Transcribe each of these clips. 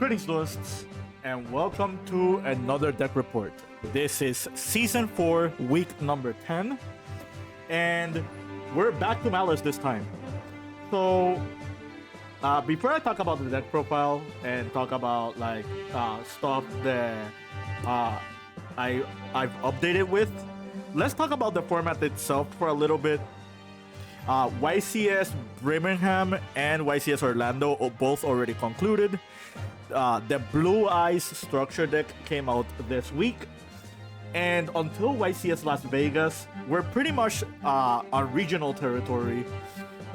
Greetings, duelists, and welcome to another deck report. This is Season 4, Week number 10, and we're back to Maliss this time. So, before I talk about the deck profile and talk about stuff that I've updated with, let's talk about the format itself for a little bit. YCS Brimingham and YCS Orlando both already concluded. The Blue Eyes structure deck came out this week, and until YCS Las Vegas, we're pretty much on regional territory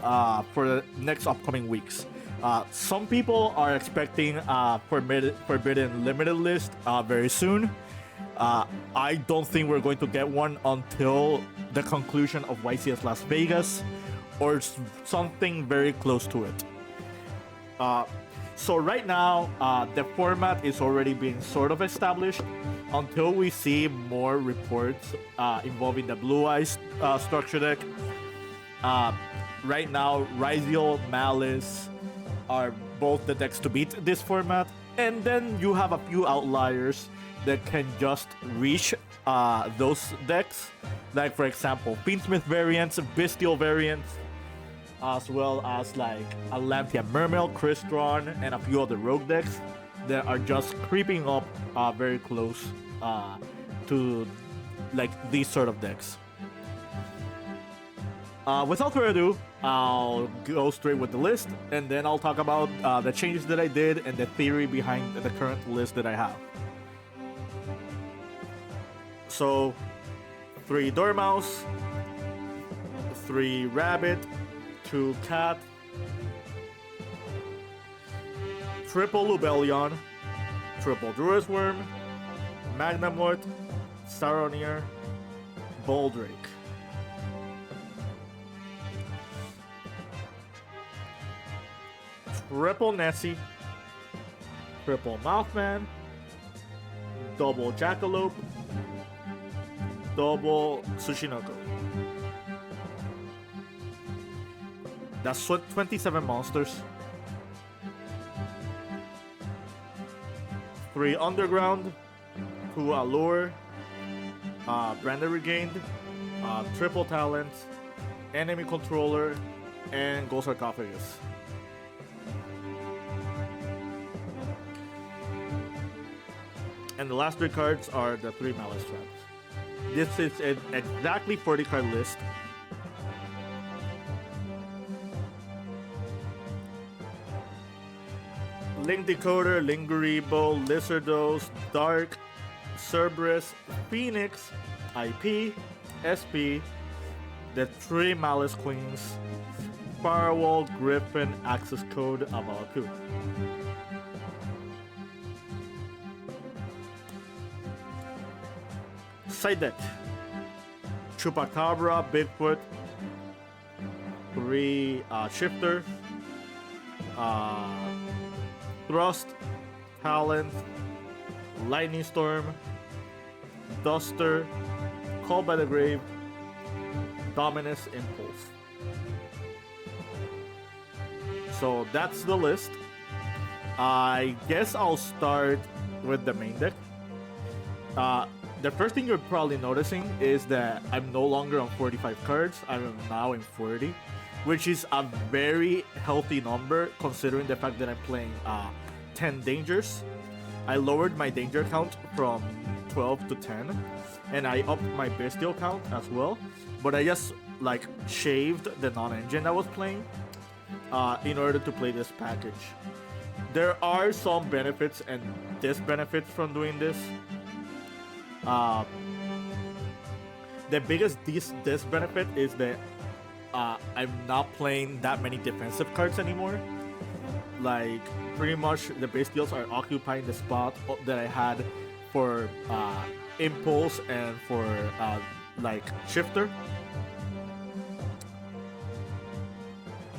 for the next upcoming weeks. Some people are expecting Forbidden Limited List very soon. I don't think we're going to get one until the conclusion of YCS Las Vegas or something very close to it. So right now, the format is already being sort of established until we see more reports involving the Blue Eyes structure deck. Right now, Radiance, Maliss are both the decks to beat this format, and then you have a few outliers that can just reach those decks, like for example, Fiendsmith variants, Bestial variants, as well as like Atlantean Mermail, Crystron, and a few other rogue decks that are just creeping up very close to like these sort of decks. Without further ado, I'll go straight with the list, and then I'll talk about the changes that I did and the theory behind the current list that I have. So, 3 Dormouse, 3 Rabbit, 2 Cat, triple Lubellion, triple Druid's Worm, Magnamort, Saronir, Boldrake. Triple Nessie, triple Mothman, double Jackalope, double Tsushinoko. That's 27 monsters. 3 Underground, 2 Allure, Branded Regained, triple Talent, Enemy Controller, and Ghost Sarcophagus. And the last 3 cards are the 3 Maliss Traps. This is an exactly 40 card list. Link Decoder, Linguribo, Lizardos, Dark, Cerberus, Phoenix, IP, SP, the 3 Maliss Queens, Firewall, Griffin, Access Code, Abalaku. Side deck: Chupacabra, Bigfoot, 3 Shifter, Thrust, Talent, Lightning Storm, Duster, Call by the Grave, Dominus, Impulse. So that's the list. I guess I'll start with the main deck. The first thing you're probably noticing is that I'm no longer on 45 cards. I'm now in 40, which is a very healthy number considering the fact that I'm playing 10 dangers. I lowered my danger count from 12 to 10, and I upped my bestial count as well, but I just like shaved the non-engine I was playing in order to play this package. There are some benefits and disbenefits from doing this. The biggest disbenefit is that I'm not playing that many defensive cards anymore. Like, pretty much the bestials are occupying the spot that I had for Impulse and for like Shifter.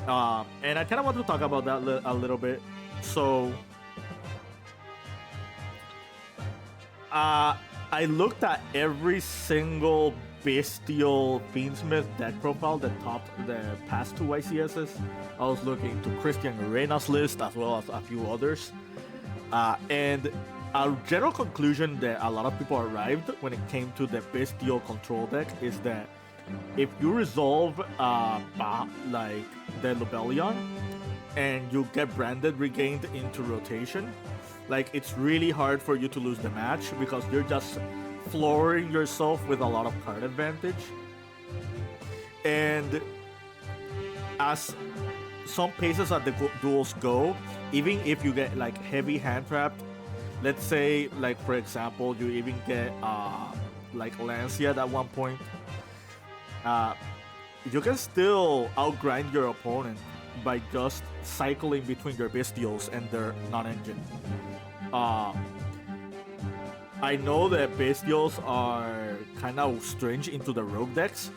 And I kind of want to talk about that a little bit. So, I looked at every single bestial Fiendsmith deck profile that topped the past 2 YCSs. I was looking to Christian Arena's list as well as a few others. And a general conclusion that a lot of people arrived when it came to the bestial control deck is that if you resolve like the Lubellion and you get branded regained into rotation, like it's really hard for you to lose the match because you're just flooring yourself with a lot of card advantage. And as some paces at the duels go, even if you get like heavy hand trapped, let's say like for example you even get like Lancia at one point, you can still outgrind your opponent by just cycling between your bestials and their non-engine. I know that bestials are kind of strange into the rogue decks.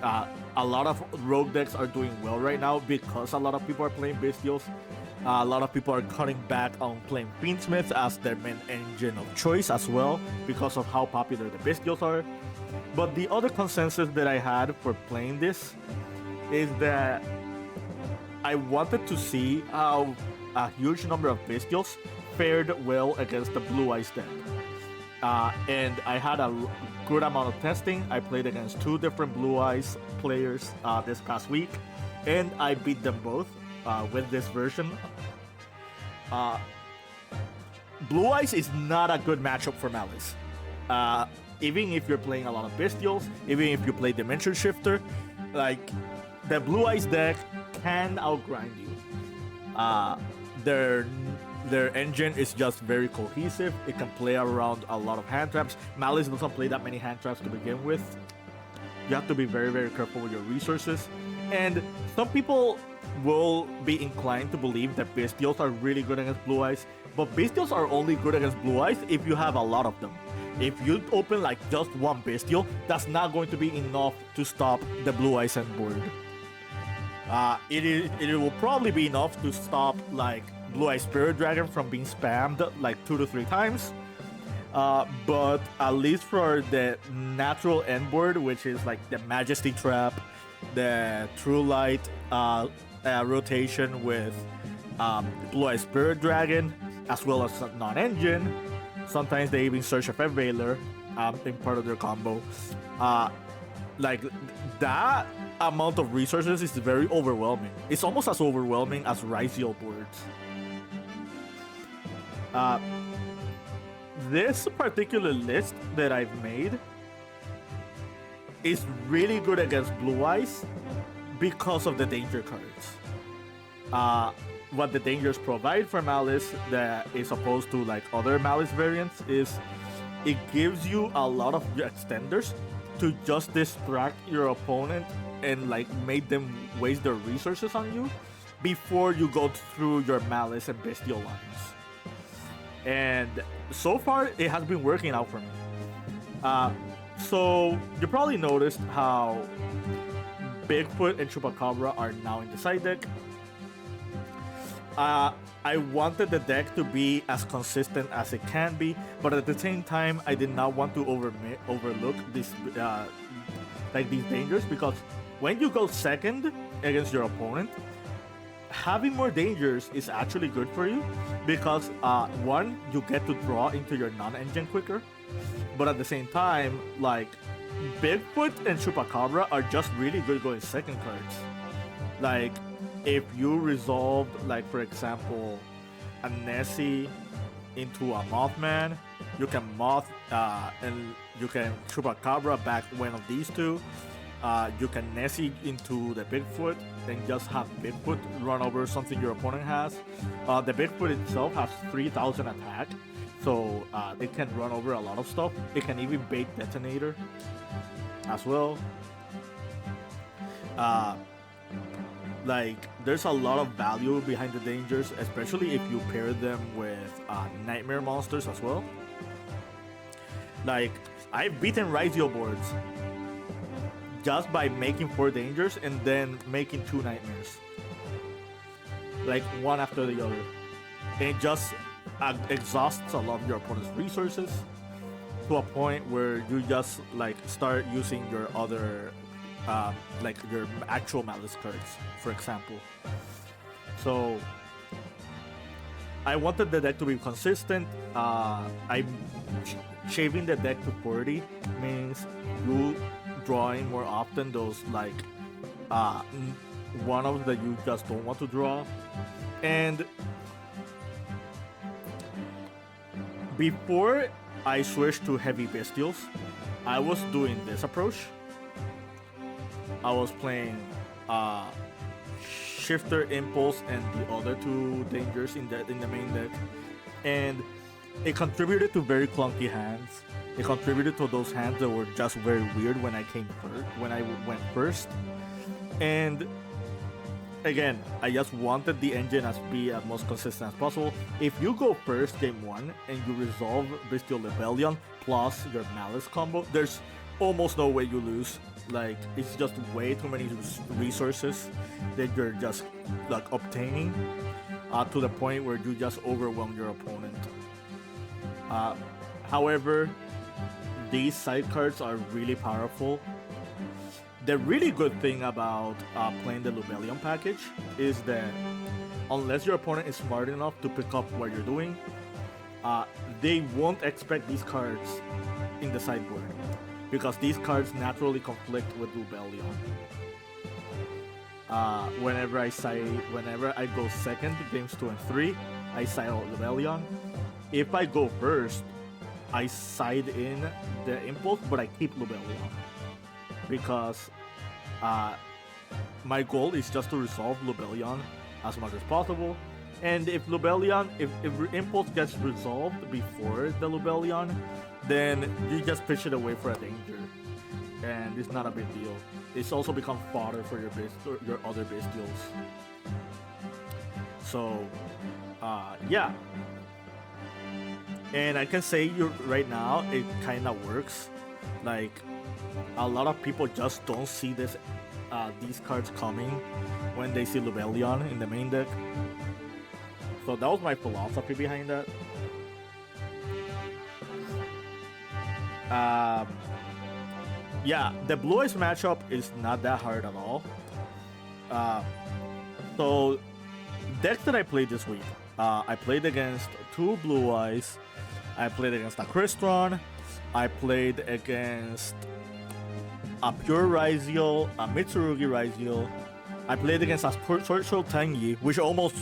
A lot of rogue decks are doing well right now because a lot of people are playing bestials. A lot of people are cutting back on playing Fiendsmiths as their main engine of choice as well because of how popular the bestials are. But the other consensus that I had for playing this is that I wanted to see how a huge number of bestials fared well against the Blue Eyes deck. And I had a good amount of testing. I played against 2 different Blue Eyes players this past week, and I beat them both with this version. Blue Eyes is not a good matchup for Maliss. Even if you're playing a lot of bestials, even if you play Dimension Shifter, like the Blue Eyes deck can outgrind you. Their engine is just very cohesive. It can play around a lot of hand traps. Maliss doesn't play that many hand traps to begin with. You have to be very, very careful with your resources. And some people will be inclined to believe that bestials are really good against Blue Eyes, but bestials are only good against Blue Eyes if you have a lot of them. If you open like just one bestial, that's not going to be enough to stop the Blue Eyes end board. It will probably be enough to stop like Blue Eye Spirit Dragon from being spammed like 2 to 3 times. But at least for the natural end board, which is like the Majesty Trap, the True Light rotation with Blue Eye Spirit Dragon, as well as non-engine. Sometimes they even search a Fed Veiler in part of their combo. Like that amount of resources is very overwhelming. It's almost as overwhelming as Ryziel boards. This particular list that I've made is really good against Blue Eyes because of the danger cards. What the dangers provide for Maliss that is opposed to like other Maliss variants is it gives you a lot of extenders to just distract your opponent and like make them waste their resources on you before you go through your Maliss and Bestial lines. And so far it has been working out for me. So you probably noticed how Bigfoot and Chupacabra are now in the side deck. I wanted the deck to be as consistent as it can be, but at the same time, I did not want to overlook this, like these dangers, because when you go second against your opponent, having more dangers is actually good for you, because one, you get to draw into your non-engine quicker, but at the same time, like Bigfoot and Chupacabra are just really good going second cards. Like, if you resolved, like for example, a Nessie into a Mothman, you can and you can Chupacabra back one of these two. You can Nessie into the Bigfoot and just have Bigfoot run over something your opponent has. The Bigfoot itself has 3,000 attack, so it can run over a lot of stuff. It can even bait Detonator as well. Like, there's a lot of value behind the dangers, especially if you pair them with nightmare monsters as well. Like, I've beaten Ryziel boards just by making 4 dangers and then making 2 nightmares. Like, one after the other. And it just exhausts a lot of your opponent's resources to a point where you just, like, start using your other like your actual Maliss cards, for example. So I wanted the deck to be consistent. I'm shaving the deck to 40 means you drawing more often those like one of that you just don't want to draw. And before I switched to heavy bestials, I was doing this approach. I was playing Shifter, Impulse, and the other two dangers in the main deck, and it contributed to very clunky hands. It contributed to those hands that were just very weird when I went first. And again, I just wanted the engine as be as most consistent as possible. If you go first game 1 and you resolve Bestial Lubellion plus your Malice combo, there's almost no way you lose. Like, it's just way too many resources that you're just like obtaining to the point where you just overwhelm your opponent. However, these side cards are really powerful. The really good thing about playing the Lubellion package is that unless your opponent is smart enough to pick up what you're doing, they won't expect these cards in the sideboard, because these cards naturally conflict with Lubellion. Whenever I go second, games 2 and 3, I side out Lubellion. If I go first, I side in the Impulse, but I keep Lubellion. Because my goal is just to resolve Lubellion as much as possible. And if Impulse gets resolved before the Lubellion, then you just pitch it away for a danger, and it's not a big deal. It's also become fodder for your other bestials. So, yeah. And I can say right now it kind of works. Like, a lot of people just don't see these cards coming when they see Lubellion in the main deck. So that was my philosophy behind that. Yeah, the Blue Eyes matchup is not that hard at all. So decks that I played this week, I played against 2 Blue Eyes, I played against a Crystron, I played against a Pure Ryziel, a Mitsurugi Ryziel, I played against a Sorcerer Tengi, which almost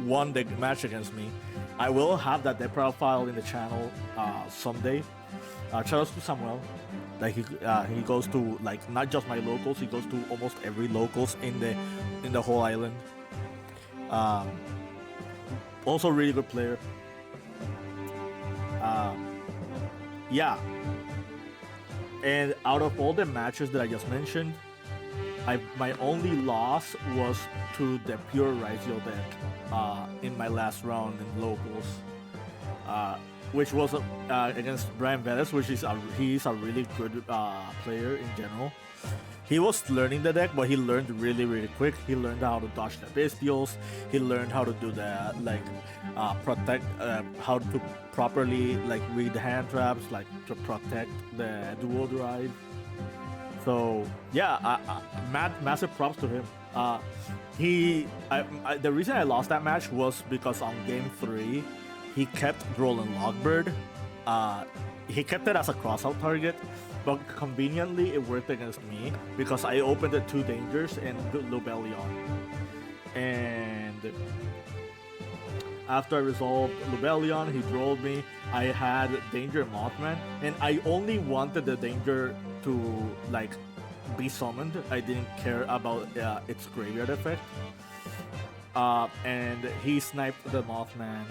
won the match against me. I will have that deck profile in the channel someday. Shout out to Samuel. Like he goes to like not just my locals, he goes to almost every locals in the whole island. Also really good player. Yeah. And out of all the matches that I just mentioned, my only loss was to the Pure Ryziel deck in my last round in locals, which was against Brian Velez, which is he's a really good player in general. He was learning the deck, but he learned really quick. He learned how to dodge the bestials. He learned how to do the protect, how to properly read the hand traps, to protect the dual drive. So yeah, massive props to him. The reason I lost that match was because on game 3, he kept Roland Logbird. He kept it as a crossout target, but conveniently it worked against me because I opened the 2 dangers and Lubellion. And after I resolved Lubellion, he drove me. I had Danger Mothman, and I only wanted the danger to be summoned. I didn't care about its graveyard effect. And he sniped the Mothman,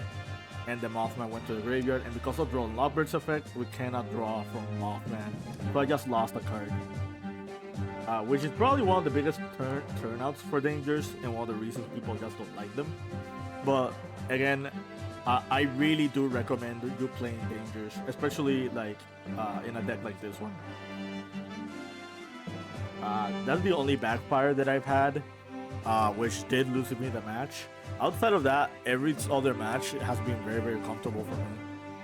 and the Mothman went to the graveyard, and because of Roland Lockbird's effect, we cannot draw from Mothman. So I just lost a card. Which is probably one of the biggest turnouts for dangers, and one of the reasons people just don't like them. But again, I really do recommend you playing dangers, especially in a deck like this one. That's the only backfire that I've had, which did lose me the match. Outside of that, every other match has been very comfortable for me.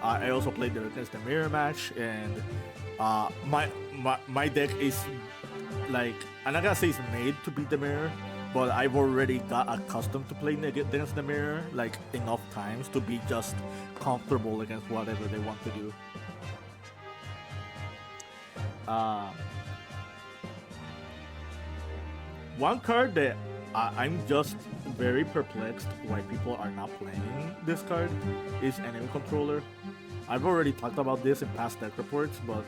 I also played against the mirror match, and my deck is I'm not gonna say it's made to beat the mirror, but I've already got accustomed to playing against the mirror like enough times to be just comfortable against whatever they want to do. One card that I'm just very perplexed why people are not playing this card is Enemy Controller. I've already talked about this in past deck reports, but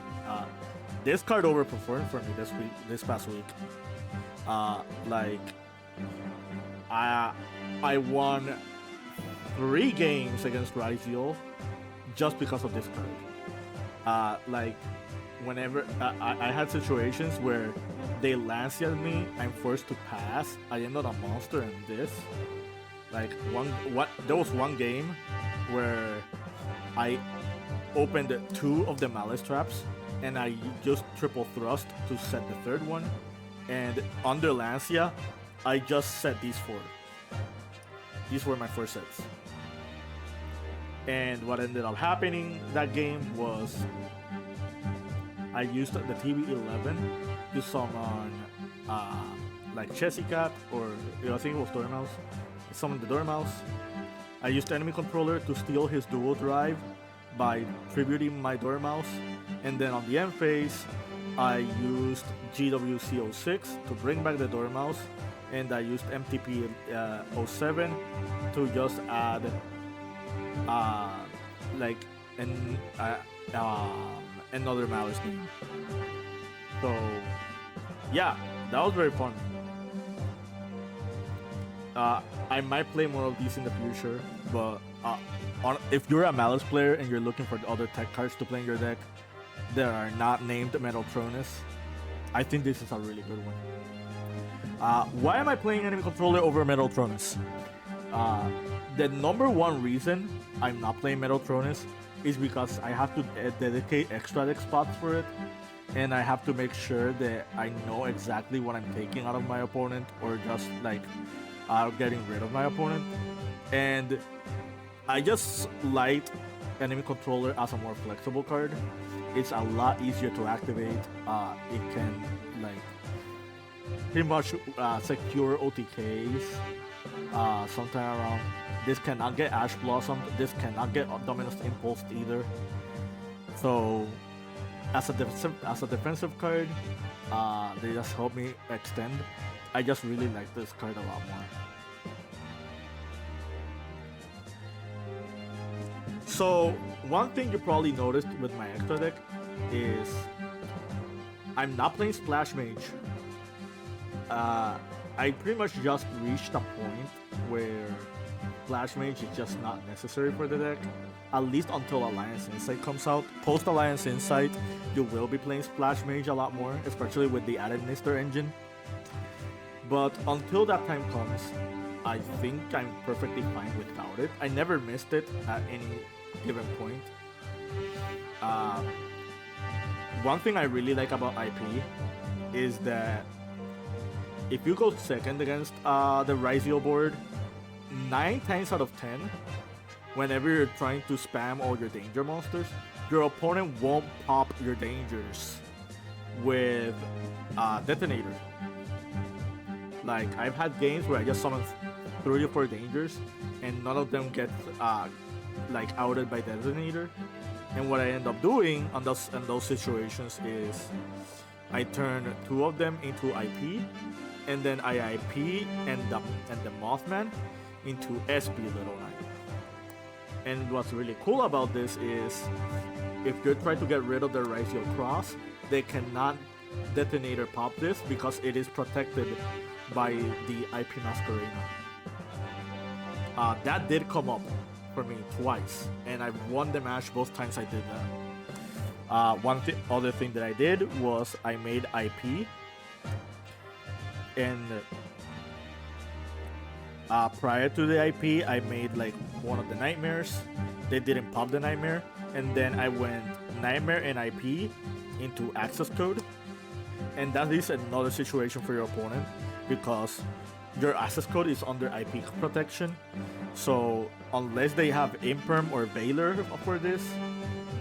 this card overperformed for me this past week. Like I won 3 games against Radiance just because of this card. Like whenever I had situations where they lancied me, I'm forced to pass. I end up a monster in this. Like there was one game where I opened 2 of the Malice traps and I just triple thrust to set the 3rd one. And under Lancia, I just set these 4. These were my 4 sets. And what ended up happening that game was I used the TB11 to summon like Chessy Cat, or I think it was Dormouse. I summoned the Dormouse. I used Enemy Controller to steal his dual drive by tributing my Dormouse. And then on the end phase, I used GWC06 to bring back the Dormouse. And I used MTP 07 to just add like another Malice game. So yeah, that was very fun. I might play more of these in the future, but if you're a Malice player and you're looking for other tech cards to play in your deck that are not named Metaltronus, I think this is a really good one. Why am I playing Enemy Controller over Metaltronus? The number one reason I'm not playing Metaltronus is because I have to dedicate extra deck spots for it, and I have to make sure that I know exactly what I'm taking out of my opponent, or just like getting rid of my opponent. And I just like Enemy Controller as a more flexible card. It's a lot easier to activate. It can like pretty much secure OTKs sometime around. This cannot get Ash Blossom. This cannot get Dominus Impulse either. So as a defensive card, they just help me extend. I just really like this card a lot more. So one thing you probably noticed with my extra deck is I'm not playing Splash Mage. I pretty much just reached a point where Splash Mage is just not necessary for the deck, at least until Alliance Insight comes out. Post Alliance Insight, you will be playing Splash Mage a lot more, especially with the added Mister engine. But until that time comes, I think I'm perfectly fine without it. I never missed it at any given point. One thing I really like about IP is that if you go second against the Rysio board, 9 times out of 10, whenever you're trying to spam all your danger monsters, your opponent won't pop your dangers with Detonator. Like, I've had games where I just summon 3 or 4 dangers and none of them get like outed by Detonator. And what I end up doing in those situations is I turn 2 of them into IP, and then I IP and the Mothman into SB Little Knight. And what's really cool about this is if you're trying to get rid of the Rysio Cross, they cannot Detonator pop this because it is protected by the IP Masquerena. That did come up for me twice, and I won the match both times I did that. Other thing that I did was I made IP, and prior to the IP, I made like one of the nightmares. They didn't pop the nightmare, and then I went nightmare and IP into access code, and that is another situation for your opponent because your access code is under IP protection. So unless they have Imperm or Veiler for this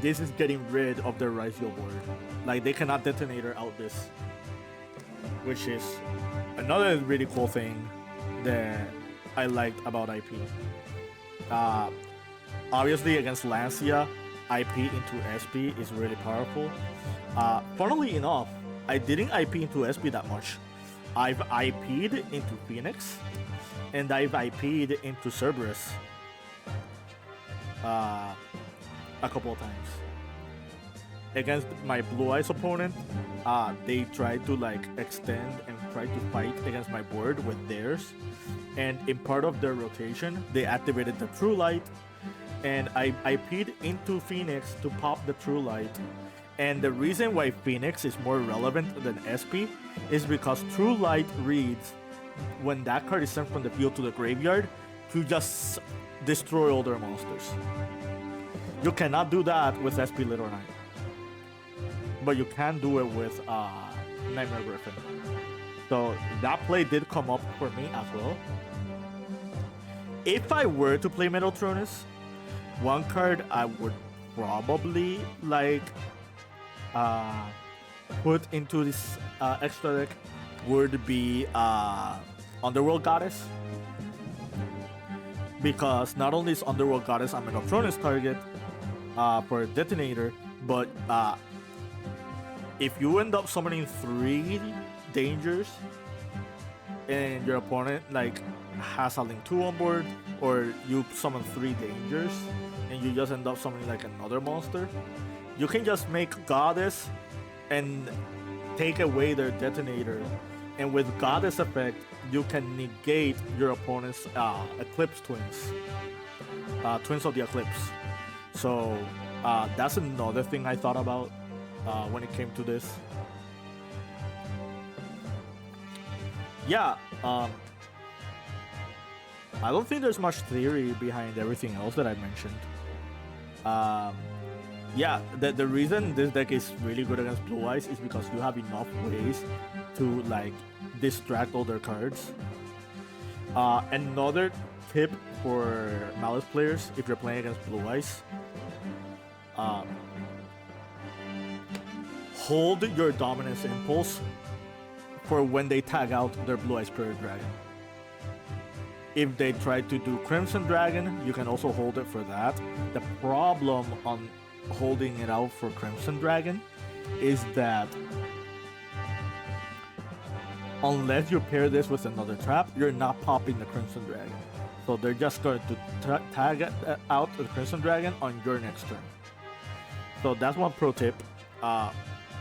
is getting rid of their Rysio board. Like, they cannot Detonator out this, which is another really cool thing that I liked about IP. Obviously, against Lancia, IP into SP is really powerful. Funnily enough, I didn't IP into SP that much. I've IP'd into Phoenix, and I've IP'd into Cerberus a couple of times. Against my Blue Eyes opponent, they tried to like extend and try to fight against my board with theirs, and in part of their rotation, they activated the True Light, and I IP'd into Phoenix to pop the True Light. And the reason why Phoenix is more relevant than SP is because True Light reads when that card is sent from the field to the graveyard to just destroy all their monsters. You cannot do that with SP Little Knight, but you can do it with Nightmare Griffin. So that play did come up for me as well. If I were to play Metaltronus, one card I would probably like put into this extra deck would be Underworld Goddess, because not only is Underworld Goddess a Metaltronus target for a detonator, but if you end up summoning 3 dangers and your opponent like has a Link 2 on board, or you summon 3 dangers and you just end up summoning like another monster, you can just make Goddess and take away their detonator, and with Goddess effect you can negate your opponent's Eclipse twins, twins of the Eclipse. So that's another thing I thought about when it came to this. Yeah, I don't think there's much theory behind everything else that I mentioned. Yeah, the reason this deck is really good against Blue Eyes is because you have enough ways to like distract all their cards. Another tip for Maliss players, if you're playing against Blue Eyes, hold your Dominance Impulse for when they tag out their Blue Eyes Spirit Dragon. If they try to do Crimson Dragon, you can also hold it for that. The problem on holding it out for Crimson Dragon is that unless you pair this with another trap, you're not popping the Crimson Dragon. So they're just going to tag out the Crimson Dragon on your next turn. So that's one pro tip.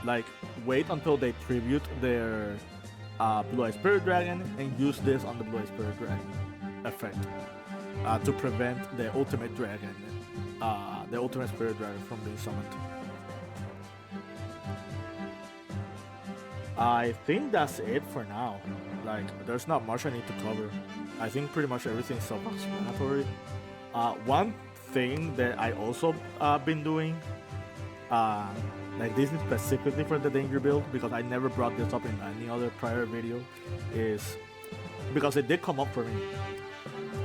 Like, wait until they tribute their Blue Eye Spirit Dragon and use this on the Blue Eye Spirit Dragon effect to prevent the ultimate dragon, the ultimate Spirit Dragon from being summoned. I think that's it for now. Like, there's not much I need to cover. I think pretty much everything's self-explanatory. One thing that I also been doing, like this is specifically for the Danger build because I never brought this up in any other prior video, is because it did come up for me.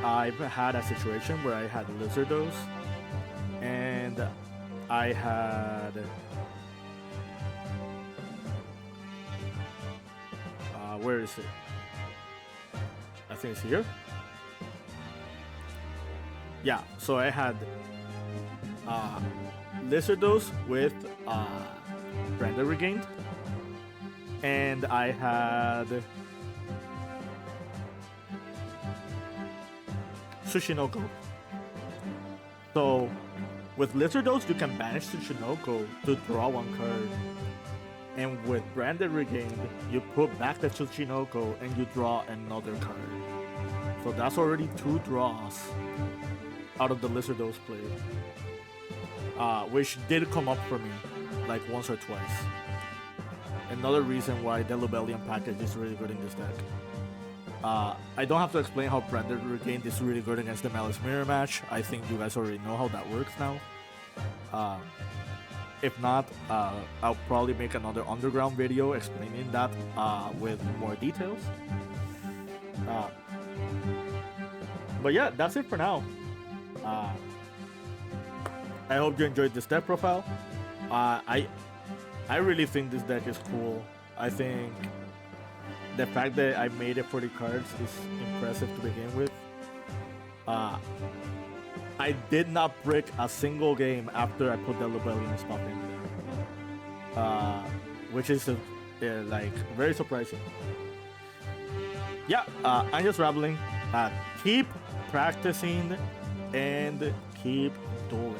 I've had a situation where I had Lizardos and I had where is it? I think it's here. Yeah, so I had Lizardos with Branded Regained, and I had Tsushinoko. So with Lizardos, you can banish Tsushinoko to draw one card. And with Branded Regained, you put back the Tsushinoko and you draw another card. So that's already 2 draws out of the Lizardos play. Which did come up for me like once or twice. Another reason why the Lubellion package is really good in this deck. I don't have to explain how Branded Regained is really good against the Maliss Mirror match. I think you guys already know how that works now. If not, I'll probably make another underground video explaining that with more details. But yeah, that's it for now. I hope you enjoyed this deck profile. I really think this deck is cool. I think the fact that I made it 40 cards is impressive to begin with. I did not break a single game after I put the Lubellion stuff in there, which is like very surprising. Yeah, I'm just rambling. Keep practicing and keep dueling.